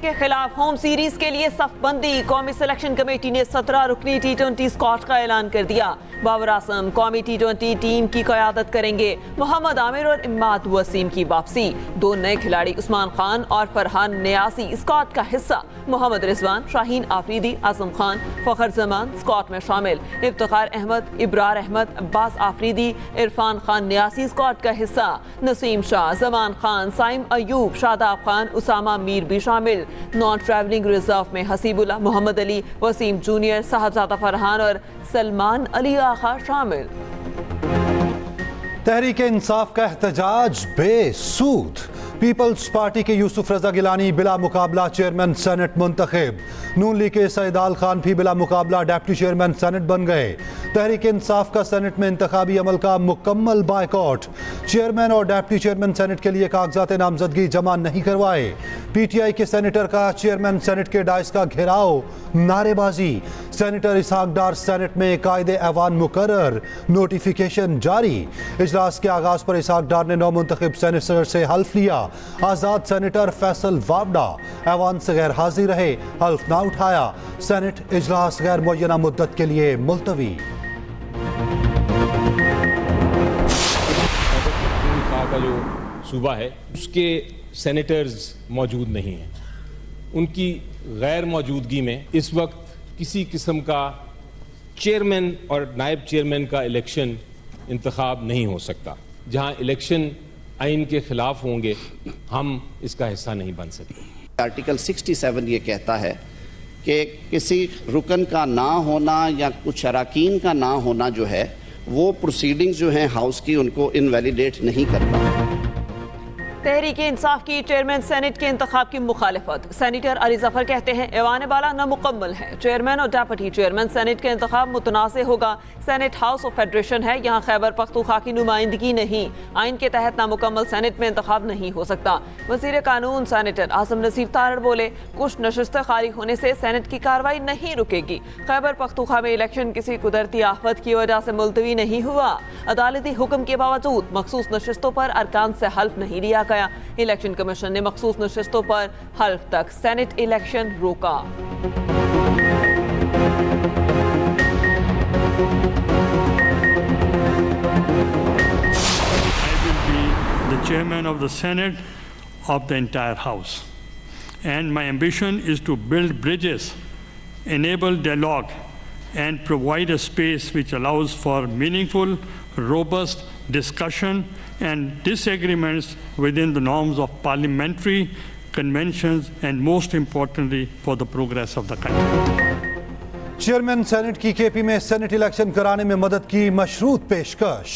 के खिलाफ home series के लिए सफबंदी। कौमी सिलेक्शन कमेटी ने 17 रुकनी T20 स्क्वाड का ऐलान कर दिया। बाबर आजम कौमी T20 टीम की क़यादत करेंगे। मोहम्मद आमिर और इम्माद वसीम की वापसी। 2 नए खिलाड़ी उस्मान खान और फरहान नियासी स्क्वाड का हिस्सा। मोहम्मद रिजवान, शाहीन आफरीदी, आजम खान, फखर जमान स्क्वाड में शामिल। इफ्तिखार अहमद, इब्रार अहमद, अब्बास आफरीदी, इरफान खान नियासी स्क्वाड का हिस्सा। नसीम शाह, जमान खान, साइम अयूब, शादाब खान, उसामा मीर भी शामिल। नॉन ट्रैवलिंग रिजर्व में हसीबुल्लाह, मोहम्मद अली, वसीम जूनियर, साहबजादा फरहान और सलमान अली आखा शामिल। तहरीक इंसाफ का एहतजाज बेसूद। पीपल्स पार्टी के यूसुफ रजा गिलानी बिला मुकाबला चेयरमैन सेनेट मुंतखब। नून लीग के सईदाल खान भी बिला मुकाबला डिप्टी चेयरमैन सेनेट बन गए। तहरीक इंसाफ का सेनेट में इंतखाबी अमल का मुकम्मल बायकॉट। चेयरमैन और डिप्टी चेयरमैन सेनेट के लिए कागजात नामजदगी जमा नहीं करवाए। PTI के सेनेटर का चेयरमैन सेनेट के डाइस का घेराव, नारेबाजी। सेनेटर इसहाक डार सेनेट में कायदे ऐवान मुकर्रर, नोटिफिकेशन जारी। इजलास के आगाज पर इसहाक डार ने नौ मुंतखब सेनेटर से हल्फ लिया। आजाद सेनेटर फैसल वावडा ऐवान से गैर हाजिर रहे, हल्फ ना उठाया। सेनेट इजलास गैर मुअय्यना मुद्दत के लिए मुलतवी। का जो सूबा है उसके सेनेटर्स मौजूद नहीं हैं। उनकी गैर मौजूदगी में इस वक्त किसी किस्म का चेयरमैन और नायब चेयरमैन का इलेक्शन इंतखाब नहीं हो सकता। जहां इलेक्शन आइन के खिलाफ होंगे, हम इसका हिस्सा नहीं बन सकते। आर्टिकल 67 ये कहता है कि किसी रुकन का ना होना या कुछ अराकीन का ना होना जो है वो प्रोसीडिंग्स जो हैं हाउस की उनको इनवैलिडेट नहीं करता। तहरीक इंसाफ की चेयरमैन सेनेट के इंतखाब की मुखालिफत। सेनेटर अली जफर कहते हैं ऐवान बाला नामुकम्मल है। चेयरमैन और डिप्टी चेयरमैन सेनेट के इंतखाब मुतनाज़ होगा। सेनेट हाउस ऑफ फेडरेशन है, यहाँ खैबर पख्तूनख्वा की नुमाइंदगी नहीं। आइन के तहत नामुकम्मल सेनेट में इंतखाब नहीं हो सकता। वज़ीर कानून सेनेटर आज़म नसीर तारड़ बोले, कुछ नशिस्तें खाली होने से सेनेट की कार्रवाई नहीं रुकेगी। खैबर पख्तूनख्वा में इलेक्शन किसी कुदरती आफत की वजह से मुलतवी नहीं हुआ। अदालती हुक्म के बावजूद मखसूस नशिस्तों पर अरकान से हल्फ नहीं लिया गया। इलेक्शन कमीशन ने मखसूस नशिस्तों पर हल्फ तक सेनेट इलेक्शन रोका। I will be the chairman of the Senate of the entire House, and my ambition is to build bridges, enable dialogue, and provide a space which allows for meaningful, robust discussion and disagreements within the norms of parliamentary conventions and most importantly for the progress of the country. Chairman senate की KP में senate election कराने में मदद की मशरूत पेशकश।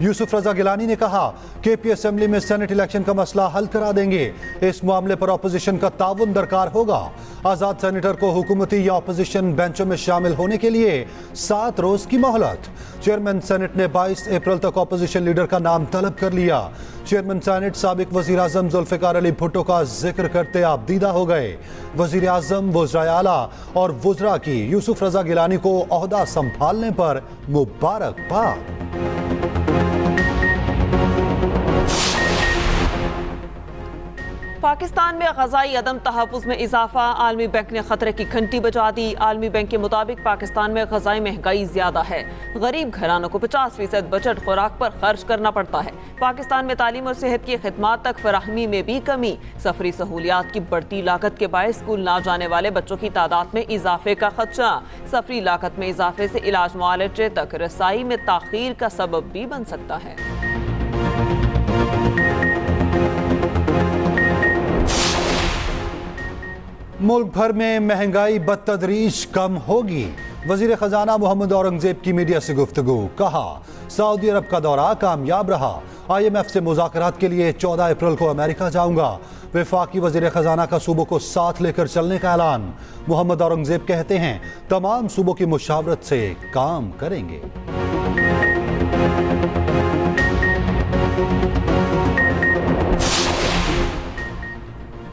यूसुफ रजा गिलानी ने कहा KP assembly में सेनेट इलेक्शन का मसला हल करा देंगे। इस मामले पर अपोजिशन का ताउन दरकार होगा। आजाद सेनेटर को हुकूमती या अपोजिशन बेंचों में शामिल होने के लिए 7 रोज की मोहलत। चेयरमैन सेनेट ने 22 अप्रैल तक अपोजिशन लीडर का नाम तलब कर लिया। चेयरमैन सेनेट साबिक वजीर आजम जुल्फिकार अली भुट्टो का जिक्र करते आप दीदा हो गए। वजीर आजम, वज़राए आला और वज़रा की यूसुफ रजा गिलानी को ओहदा संभालने पर मुबारकबाद। पाकिस्तान में ग़ज़ाई अदम तहफ़्फ़ुज़ में इजाफा। आलमी बैंक ने खतरे की घंटी बजा दी। आलमी बैंक के मुताबिक पाकिस्तान में ग़ज़ाई महंगाई ज़्यादा है। गरीब घरानों को 50% बजट खुराक पर खर्च करना पड़ता है। पाकिस्तान में तालीम और सेहत की खिदमात तक फराहमी में भी कमी। सफरी सहूलियात की बढ़ती लागत के बायस स्कूल ना जाने वाले बच्चों की तादाद में इजाफे का खदशा। सफरी लागत में इजाफे से इलाज मुआलजे तक रसाई में ताख़ीर का सबब भी बन सकता है। मुल्क भर में महंगाई बतदरीज कम होगी। वजीर खजाना मोहम्मद औरंगजेब की मीडिया से गुफ्तगू। कहा सऊदी अरब का दौरा कामयाब रहा। IMF से मुज़ाकरात के लिए 14 अप्रैल को अमेरिका जाऊंगा। वफाकी वजीर खजाना का सूबों को साथ लेकर चलने का ऐलान। मोहम्मद औरंगजेब कहते हैं तमाम सूबों की मुशावरत से काम करेंगे।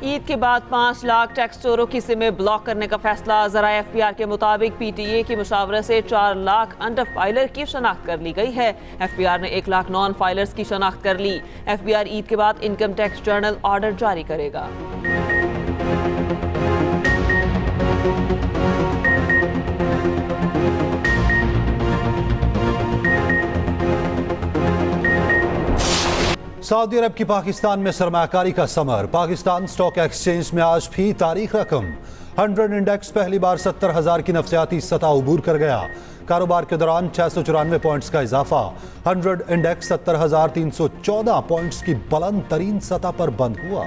ईद के बाद 5 लाख टैक्स चोरों की सिमें ब्लॉक करने का फैसला। ज़राए FPR के मुताबिक PTA की मुशावरत से 4 लाख अंडर फाइलर की शनाख्त कर ली गई है। FPR ने 1 लाख नॉन फाइलर्स की शनाख्त कर ली। FBR ईद के बाद इनकम टैक्स जर्नल ऑर्डर जारी करेगा। सऊदी अरब की पाकिस्तान में सरमायाकारी का समर। पाकिस्तान स्टॉक एक्सचेंज में आज भी तारीख रकम। 100 इंडेक्स पहली बार 70,000 की नफसियाती सतह उबूर कर गया। कारोबार के दौरान 694 पॉइंट्स का इजाफा। 100 इंडेक्स 70,314 पॉइंट्स की बुलंद तरीन सतह पर बंद हुआ।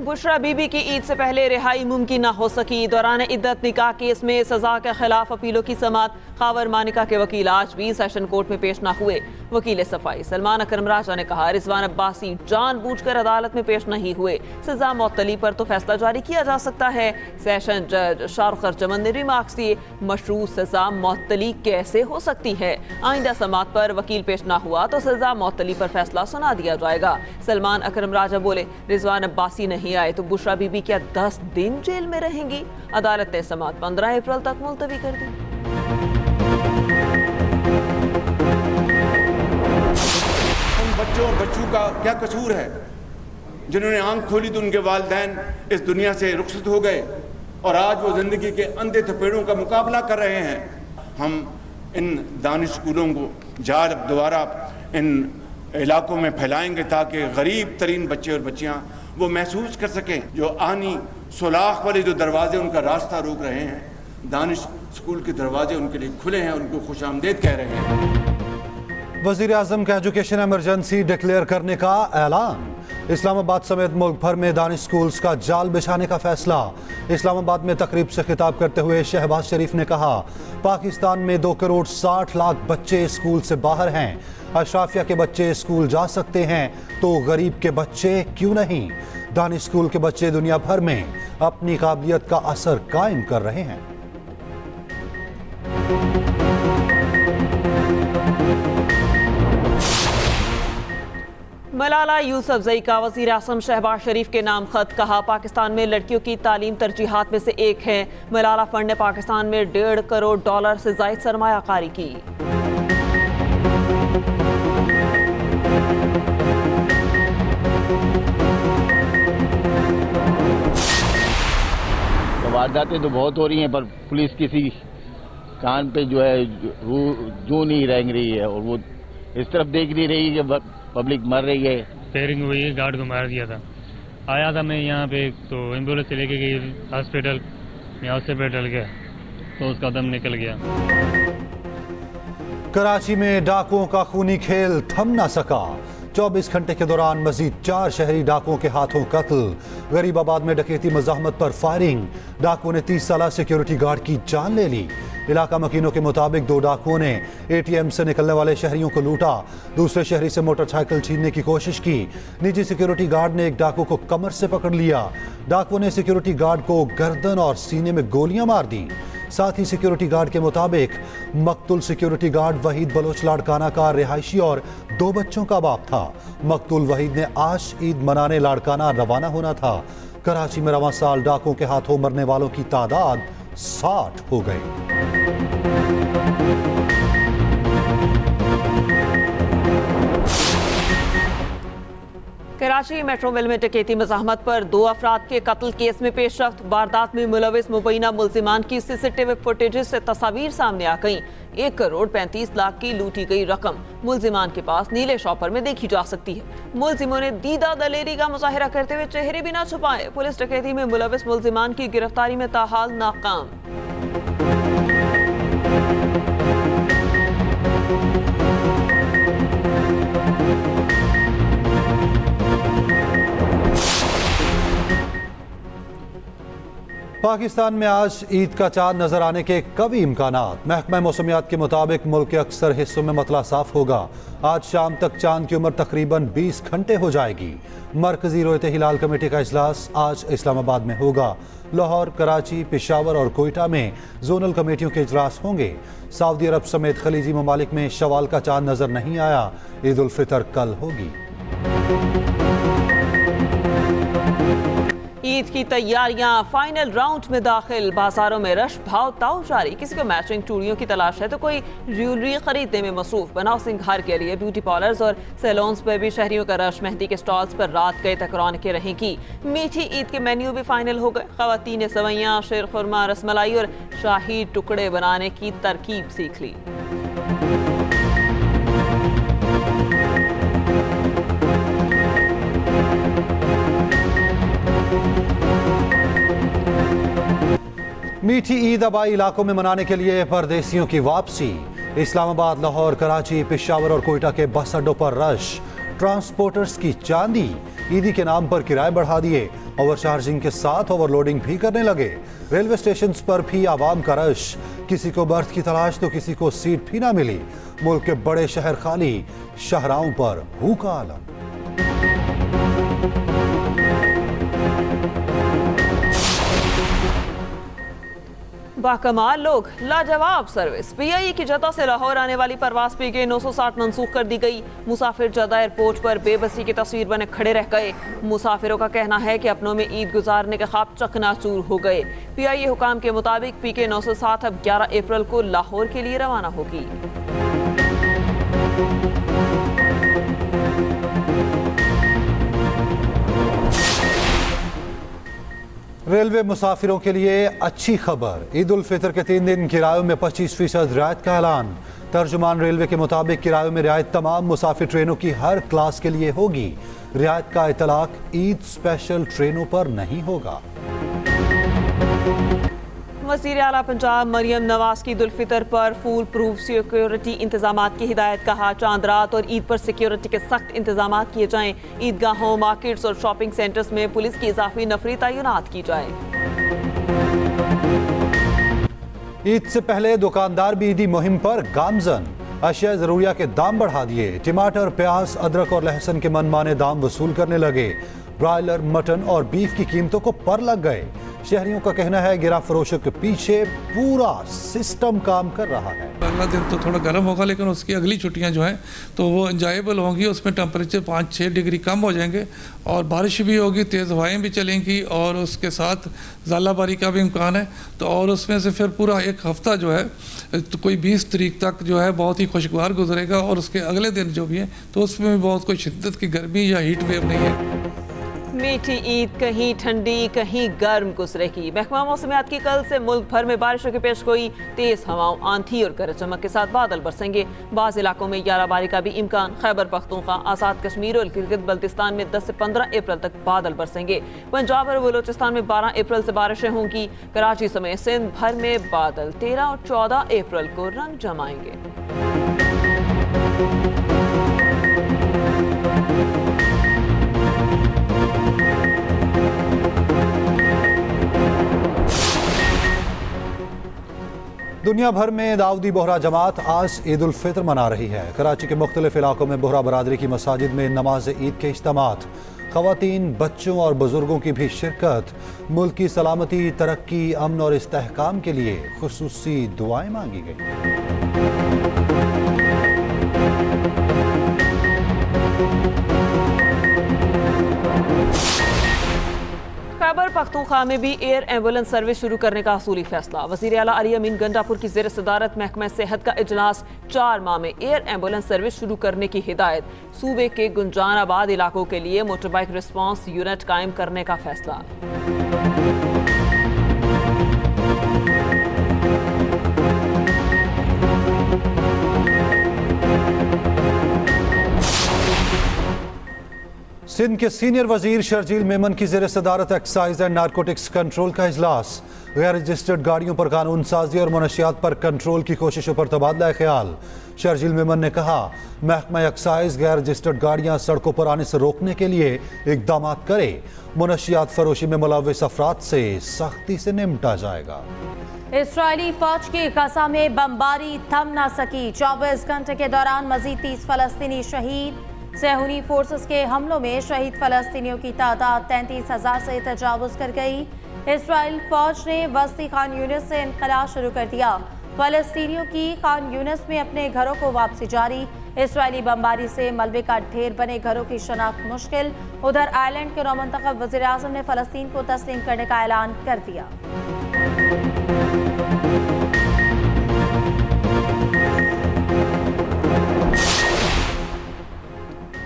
बुशरा बीबी की ईद से पहले रिहाई मुमकिन न हो सकी। दौरान इद्दत निकाह केस में सजा के खिलाफ अपीलों की समाअत। खावर मानिका के वकील आज भी सेशन कोर्ट में पेश न हुए। वकील सफाई सलमान अकरम राजा ने कहा, रिजवान अब्बासी जानबूझकर अदालत में पेश नहीं हुए। सजा मुअत्तली पर तो फैसला जारी किया जा सकता है। सेशन जज शाहरुख खरचमन ने रिमार्क्स दिए, मशरू सजा मुअत्तली कैसे हो सकती है? आइंदा समाअत पर वकील पेश न हुआ तो सजा मुअत्तली पर फैसला सुना दिया जाएगा। सलमान अकरम राजा बोले, रिजवान अब्बासी नहीं आए तो बुशरा बीबी क्या 10 दिन जेल में रहेंगी? अदालत ने समाअत 15 अप्रैल तक मुलतवी कर दी। उन बच्चों और बच्चों का क्या कसूर है जिन्होंने आंख खोली तो उनके वालिदैन इस दुनिया से रुखसत हो गए और आज वो जिंदगी के अंधे थपेड़ों का मुकाबला कर रहे हैं। हम इन दानिश स्कूलों को जाल दोबारा इन इलाकों में फैलाएंगे ताकि गरीब तरीन बच्चे और बच्चियां वो महसूस कर सकें जो आनी सुलाख वाले जो दरवाजे उनका रास्ता रोक रहे हैं, दानिश स्कूल के दरवाजे उनके लिए खुले हैं, उनको खुशामदीद कह रहे हैं। वजीर आजम का एजुकेशन इमरजेंसी डिक्लेयर करने का ऐलान। इस्लामाबाद समेत मुल्क भर में दानिश स्कूल्स का जाल बिछाने का फैसला। इस्लामाबाद में तकरीब से खिताब करते हुए शहबाज शरीफ ने कहा, पाकिस्तान में 2 करोड़ 60 लाख बच्चे स्कूल से बाहर हैं। अशराफिया के बच्चे स्कूल जा सकते हैं तो गरीब के बच्चे क्यों नहीं? दानिश स्कूल के बच्चे दुनिया भर में अपनी काबिलियत का असर कायम कर रहे हैं। मलाला यूसुफजई का वज़ीर आज़म शहबाज शरीफ के नाम खत। कहा, पाकिस्तान में लड़कियों की तालीम तरजीहात में से एक है। मलाला फंड ने पाकिस्तान में $1.5 करोड़ से ज़ायद सरमायाकारी की। वारदातें तो बहुत हो रही हैं पर पुलिस किसी कान पे जो है जू नहीं रेंग रही है और वो इस तरफ देख नहीं रही कि पब्लिक मर रही है। फायरिंग हुई है, गार्ड को मार दिया था। आया था मैं यहाँ पे तो एम्बुलेंस से लेके गई हॉस्पिटल, मैं हॉस्पिटल गया तो उसका दम निकल गया। कराची में डाकुओं का खूनी खेल थम ना सका। 24 घंटे के दौरान मजीद 4 शहरी डाकुओं के हाथों कत्ल। गरीबाबाद में डकैती मज़ाहमत पर फायरिंग। डाकुओं ने 30 साल सिक्योरिटी गार्ड की जान ले ली। इलाका मकीनों के मुताबिक 2 डाकुओं ने ATM से निकलने वाले शहरियों को लूटा। दूसरे शहरी से मोटरसाइकिल छीनने की कोशिश की। निजी सिक्योरिटी गार्ड ने एक डाकू को कमर से पकड़ लिया। डाकुओं ने सिक्योरिटी गार्ड को गर्दन और सीने में गोलियां मार दी। साथ ही सिक्योरिटी गार्ड के मुताबिक मकतूल सिक्योरिटी गार्ड वहीद बलोच लाड़काना का रिहायशी और 2 बच्चों का बाप था। मकतूल वहीद ने आज ईद मनाने लाड़काना रवाना होना था। कराची में रवां साल डाकुओं के हाथों मरने वालों की तादाद 60 हो गई। कराची मेट्रो रेल में डकैती मज़ाहमत पर 2 अफराद के कत्ल केस में पेशरफ्त। वारदात में मुलविस मुबैना मुल्जिमान की CCTV फुटेज से तस्वीर सामने आ गई। 1 करोड़ 35 लाख की लूटी गई रकम मुल्जिमान के पास नीले शॉपर में देखी जा सकती है। मुल्जिमों ने दीदा दलेरी का मुजाहिरा करते हुए चेहरे भी न छुपाए। पुलिस डकैती में मुलविस मुल्जिमान की गिरफ्तारी में ताहाल नाकाम। पाकिस्तान में आज ईद का चांद नजर आने के कवी इम्कानात। महकमा मौसमियात के मुताबिक मुल्क के अक्सर हिस्सों में मतला साफ होगा। आज शाम तक चांद की उम्र तकरीबन 20 घंटे हो जाएगी। मरकजी रोयत हिलाल कमेटी का इजलास आज इस्लामाबाद में होगा। लाहौर, कराची, पेशावर और कोयटा में जोनल कमेटियों के इजलास होंगे। सऊदी अरब समेत खलीजी ममालिक में शवाल का चांद नजर नहीं आया। ईद उल फितर कल होगी। ईद की तैयारियां फाइनल राउंड में दाखिल, बाजारों में रश भाव ताव जारी। किसी को मैचिंग चूड़ियों की तलाश है तो कोई ज्वेलरी खरीदने में मसरूफ। बनाव सिंह घर के लिए ब्यूटी पार्लर्स और सैलून्स पर भी शहरियों का रश। मेहंदी के स्टॉल्स पर रात गए तक रौनकें रहेंगी। मीठी ईद के मेन्यू भी फाइनल हो गए। खवातीन ने सवैयां, शेर खुरमा, रसमलाई और शाही टुकड़े बनाने की तरकीब सीख ली। मीठी ईद आबाई इलाकों में मनाने के लिए परदेसियों की वापसी। इस्लामाबाद, लाहौर, कराची, पेशावर और कोयटा के बस अड्डों पर रश। ट्रांसपोर्टर्स की चांदी। ईदी के नाम पर किराए बढ़ा दिए। ओवर चार्जिंग के साथ ओवरलोडिंग भी करने लगे। रेलवे स्टेशन पर भी आवाम का रश। किसी को बर्थ की तलाश तो किसी को सीट भी ना मिली। मुल्क के बड़े शहर खाली, शाहराहों पर भूखा आलम। बाकमाल लोग, लाजवाब सर्विस। पीआईए की जद्दा से लाहौर आने वाली परवाज पीके 960 मंसूख कर दी गई। मुसाफिर जद्दा एयरपोर्ट पर बेबसी की तस्वीर बने खड़े रह गए। मुसाफिरों का कहना है कि अपनों में ईद गुजारने के ख्वाब चकनाचूर हो गए। पीआईए हुकाम के मुताबिक पीके 907 अब 11 अप्रैल को लाहौर के लिए रवाना होगी। रेलवे मुसाफिरों के लिए अच्छी खबर। ईद उल फितर के 3 दिन किरायों में 25% रियायत का ऐलान। तर्जुमान रेलवे के मुताबिक किरायों में रियायत तमाम मुसाफिर ट्रेनों की हर क्लास के लिए होगी। रियायत का इतलाक ईद स्पेशल ट्रेनों पर नहीं होगा। वज़ीर आला पंजाब मरियम नवाज की ईद उल फितर पर फूल प्रूफ सिक्योरिटी इंतजामात की हिदायत। कहा, चांद रात और ईद पर सिक्योरिटी के सख्त इंतजामात किए जाएं। ईदगाहों, मार्केट्स और शॉपिंग सेंटर्स में पुलिस की इजाफी नफरी तैनात की जाए। ईद से पहले दुकानदार भी ईदी मुहिम पर गामजन। अशिया जरूरिया के दाम बढ़ा दिए। टमाटर, प्याज, अदरक और लहसुन के मनमाने दाम वसूल करने लगे। ब्रायलर, मटन और बीफ की कीमतों को पर लग गए। शहरियों का कहना है गिरा फरोशों के पीछे पूरा सिस्टम काम कर रहा है। अगला दिन तो थोड़ा गर्म होगा, लेकिन उसकी अगली छुट्टियां जो हैं तो वो एंजॉयबल होंगी। उसमें टेम्परेचर 5-6 डिग्री कम हो जाएंगे और बारिश भी होगी, तेज़ हवाएं भी चलेंगी और उसके साथ ज़ालाबारी का भी इम्कान है। तो और उसमें से फिर पूरा एक हफ्ता जो है तो कोई 20 तारीख तक जो है बहुत ही खुशगवार गुजरेगा और उसके अगले दिन जो भी है तो उसमें भी बहुत कोई शिद्दत की गर्मी या हीट वेव नहीं है। मीठी ईद कहीं ठंडी कहीं गर्म गुजरेगी। महकमा मौसमियात की कल से मुल्क भर में बारिशों की पेशगोई। तेज हवाओं, आंधी और गरज चमक के साथ बादल बरसेंगे। बाज़ इलाकों में याराबारी का भी इम्कान। खैबर पख्तूनख्वा, आज़ाद कश्मीर और गिलगित बल्तिस्तान में 10 से 15 अप्रैल तक बादल बरसेंगे। पंजाब और बलूचिस्तान में 12 अप्रैल से बारिशें होंगी। कराची समेत सिंध भर में बादल 13 और 14 अप्रैल को रंग जमाएंगे। दुनिया भर में दाऊदी बोहरा जमात आज ईद उल फितर मना रही है। कराची के मुख्तलिफ इलाकों में बोहरा बरादरी की मसाजिद में नमाज ईद के इज्तिमात। खवातीन, बच्चों और बुजुर्गों की भी शिरकत। मुल्क की सलामती, तरक्की, अमन और इस्तेहकाम के लिए खुसूसी दुआएं मांगी गई। खैबर पख्तूनख्वा में भी एयर एम्बुलेंस सर्विस शुरू करने का असूली फैसला। वज़ीर आला अली अमीन गंडापुर की ज़ेर सदारत महकमा सेहत का इजलास। 4 माह में एयर एम्बुलेंस सर्विस शुरू करने की हिदायत। सूबे के गुंजानाबाद इलाकों के लिए मोटरबाइक रिस्पांस यूनिट कायम करने का फैसला। सिंध के सीनियर वजीर शर्जील मेमन की ज़ेर सदारत एक्साइज एंड नारकोटिक्स कंट्रोल का इजलास। गैर रजिस्टर्ड गाड़ियों पर कानून साजी और मनशियात पर कंट्रोल की कोशिशों पर तबादला ख्याल। शर्जील मेमन ने कहा, महकमा एक्साइज गैर रजिस्टर्ड गाड़ियां सड़कों पर आने से रोकने के लिए इकदाम करे। मनशियात फरोशी में मुलव्विस अफराद से सख्ती से निपटा जाएगा। इस्राएली फौज की गजा में बमबारी थम न सकी। 24 घंटे के दौरान मजीद 30 फलस्तीनी शहीद। सहूनी फोर्सेस के हमलों में शहीद फलस्तीनियों की तादाद 33,000 से तजावुज कर गई। इस्राएल फौज ने वस्ती खान यूनिस से इनखला शुरू कर दिया। फलस्तीनियों की खान यूनिस में अपने घरों को वापसी जारी। इस्राएली बमबारी से मलबे का ढेर बने घरों की शनाख्त मुश्किल। उधर आयरलैंड के नौमंतखब वज़ीर आज़म ने फ़लस्तीन को तस्लीम करने का ऐलान कर दिया।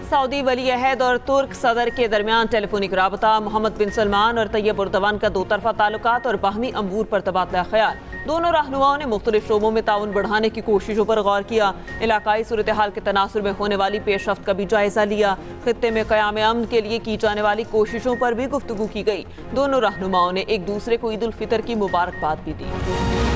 सऊदी वली अहद और तुर्क सदर के दरमियान टेलीफोनिक राबता। मोहम्मद बिन सलमान और तैयब उर्दवान का दो तरफा ताल्लुकात और बाहमी अमूर पर तबादला ख्याल। दोनों रहनुमाओं ने मुख्तलिफ शोबों में ताउन बढ़ाने की कोशिशों पर गौर किया। इलाकाई सूरत हाल के तनासुर में होने वाली पेशरफ्त का भी जायजा लिया। खित्ते में क़याम अमन के लिए की जाने वाली कोशिशों पर भी गुफ्तगू की गई। दोनों रहनुमाओं ने एक दूसरे को ईद उल फितर की मुबारकबाद भी दी।